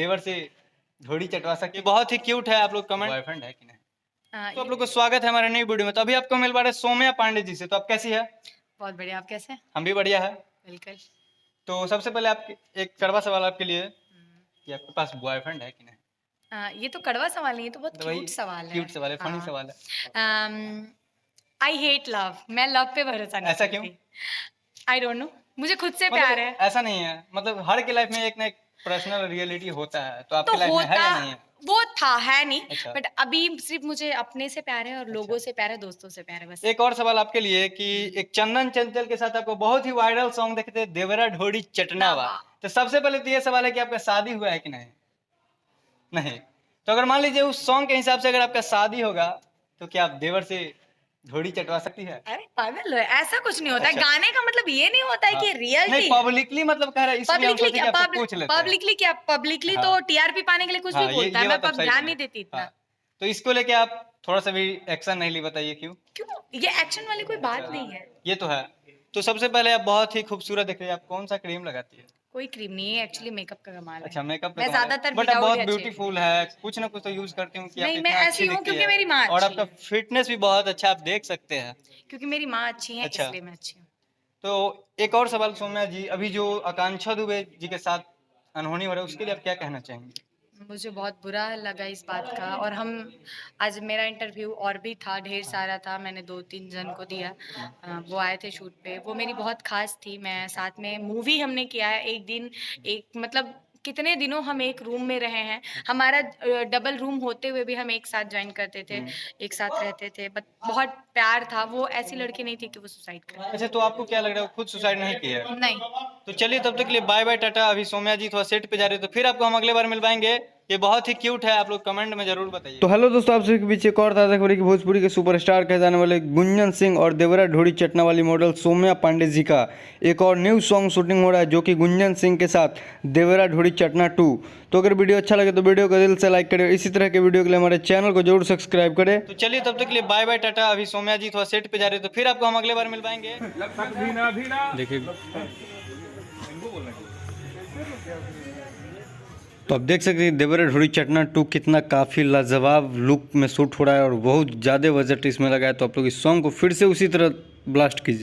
देवर से घोड़ी चटवा सकते हैं। बहुत ही क्यूट है, आप लोग कमेंट बॉयफ्रेंड है कि नहीं? तो आप लोग को स्वागत है हमारे नई वीडियो में। तो अभी आपको मिल पा रहे सौम्या पांडे जी से। तो आप कैसी है? बहुत बढ़िया। आप कैसे हैं? हम भी बढ़िया है। बिल्कुल। तो सबसे पहले आप एक कड़वा सवाल आपके लिए कि आपके पास बॉयफ्रेंड है कि नहीं? ये तो कड़वा सवाल नहीं, ये तो बहुत तो वही क्यूट सवाल है। क्यूट सवाल है, फनी सवाल है। I hate love. मैं लव पे भरोसा नहीं ऐसा करती। क्यों? आई डोंट नो, मुझे खुद से मतलब प्यार है। ऐसा नहीं है, मतलब हर के लाइफ में एक ना एक पर्सनल रियलिटी होता है, तो तो आपके लाइफ में है होता या नहीं है? वो था, है नहीं। अच्छा। बट अभी सिर्फ मुझे अपने से प्यार है और लोगों से प्यार है, दोस्तों से प्यार है बस। एक और सवाल आपके लिए कि एक चंदन चंचल के साथ आपको बहुत ही वायरल सॉन्ग देखे थे, देवरा ढोड़ी चटनावा। तो सबसे पहले तो ये सवाल है कि आपका शादी हुआ है कि नहीं? नहीं। तो अगर मान लीजिए उस सॉन्ग के हिसाब से अगर आपका शादी होगा तो क्या आप देवर से घोड़ी चटवा सकती है? अरे पागल है, ऐसा कुछ नहीं होता है। अच्छा। गाने का मतलब ये नहीं होता है कि नहीं, रियलिटी पब्लिकली मतलब कह रहा है, इसलिए हम सोचे कि आपसे पूछ लेते हैं। पब्लिकली क्या, पब्लिकली हाँ। तो टीआरपी पाने के लिए कुछ भी हाँ, बोलता है। मैं बात आप सही ध्यान बोले। नहीं देती इतना। हाँ। तो इसको लेके आप थोड़ा सा भी एक्शन नहीं ली, बताइए क्यों? क्यों? ये एक्शन वाली कोई बात नहीं है। ये तो है। तो सबसे पहले आप बहुत ही खूबसूरत दिख रही है, आप कौन सा क्रीम लगाती है? कोई क्रीम नहीं है, एक्चुअली मेकअप का कमाल है। अच्छा, मेकअप मैं ज्यादातर बट आप विदाउट बहुत ही अच्छी ब्यूटीफुल है, कुछ ना कुछ तो यूज करती हूँ कि आप नहीं, मैं इतना ऐसी अच्छी हूँ दिखती क्योंकि है। मेरी माँ और अच्छी आपका है। फिटनेस भी बहुत अच्छा, आप देख सकते हैं। क्योंकि मेरी माँ अच्छी है, अच्छा। इसलिए मैं अच्छी हूँ। तो एक और सवाल सौम्या जी, अभी जो आकांक्षा दुबे जी के साथ अनहोनी हो रहा है उसके लिए आप क्या कहना चाहेंगे? मुझे बहुत बुरा लगा इस बात का। और हम आज मेरा इंटरव्यू और भी था, ढेर सारा था, मैंने 2-3 जन को दिया। वो आए थे शूट पे, वो मेरी बहुत खास थी। मैं साथ में मूवी हमने किया है एक दिन, एक मतलब कितने दिनों हम एक रूम में रहे हैं। हमारा डबल रूम होते हुए भी हम एक साथ ज्वाइन करते थे, एक साथ रहते थे। बट बहुत प्यार था। वो ऐसी लड़की नहीं थी कि वो सुसाइड करे। अच्छा, तो आपको क्या लग रहा है वो खुद सुसाइड नहीं किया है? नहीं। तो चलिए तब तक के लिए बाय बाय टाटा। अभी सौम्या जी थोड़ा सेट पे जा रहे हैं, तो फिर आपको हम अगले बार मिल पाएंगे। ये बहुत ही क्यूट है, आप लोग कमेंट में जरूर बताइए। तो हेलो दोस्तों, आप सभी के बीच एक और ताज़ा खबर की भोजपुरी के सुपरस्टार कहे जाने वाले गुंजन सिंह और देवरा ढोड़ी चटना वाली मॉडल सौम्या पांडे जी का एक और न्यू सॉन्ग शूटिंग हो रहा है, जो कि गुंजन सिंह के साथ देवरा ढोड़ी चटना 2। तो अगर वीडियो अच्छा लगे तो वीडियो को दिल से लाइक करें, इसी तरह के वीडियो के लिए हमारे चैनल को जरूर सब्सक्राइब करें। तो चलिए तब तक के लिए बाय बाय टाटा। अभी सौम्या जी थोड़ा सेट पे जा रहे हैं, तो फिर आपको हम अगले बार मिल पाएंगे। देखिए, तो आप देख सकते हैं देवरा ढोड़ी चटना 2 कितना काफ़ी लाजवाब लुक में शूट हो रहा है और बहुत ज़्यादा बजट इसमें लगा है। तो आप लोग इस सॉन्ग को फिर से उसी तरह ब्लास्ट कीजिए।